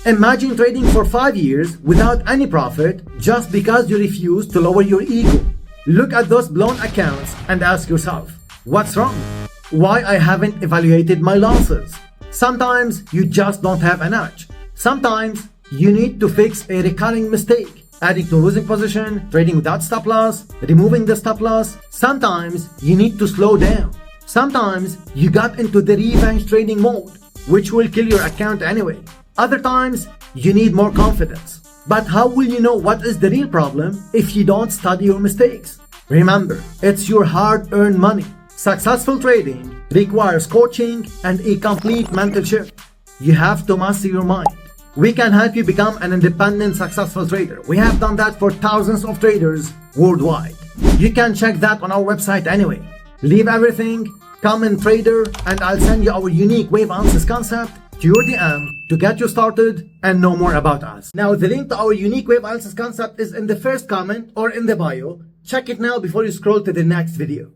Imagine trading for 5 years without any profit just because you refuse to lower your ego. Look at those blown accounts and ask yourself, what's wrong? Why I haven't evaluated my losses? Sometimes you just don't have an edge. Sometimes you need to fix a recurring mistake, adding to losing position, trading without stop loss, removing the stop loss. Sometimes you need to slow down. Sometimes you got into the revenge trading mode, which will kill your account anyway. Other times you need more confidence. But how will you know what is the real problem if you don't study your mistakes? Remember, it's your hard-earned money. Successful trading requires coaching and a complete mental shift. You have to master your mind. We can help you become an independent, successful trader. We have done that for thousands of traders worldwide. You can check that on our website anyway. Leave everything, come in trader, and I'll send you our unique wave analysis concept to your DM to get you started and know more about us. Now, the link to our unique wave analysis concept is in the first comment or in the bio. Check it now before you scroll to the next video.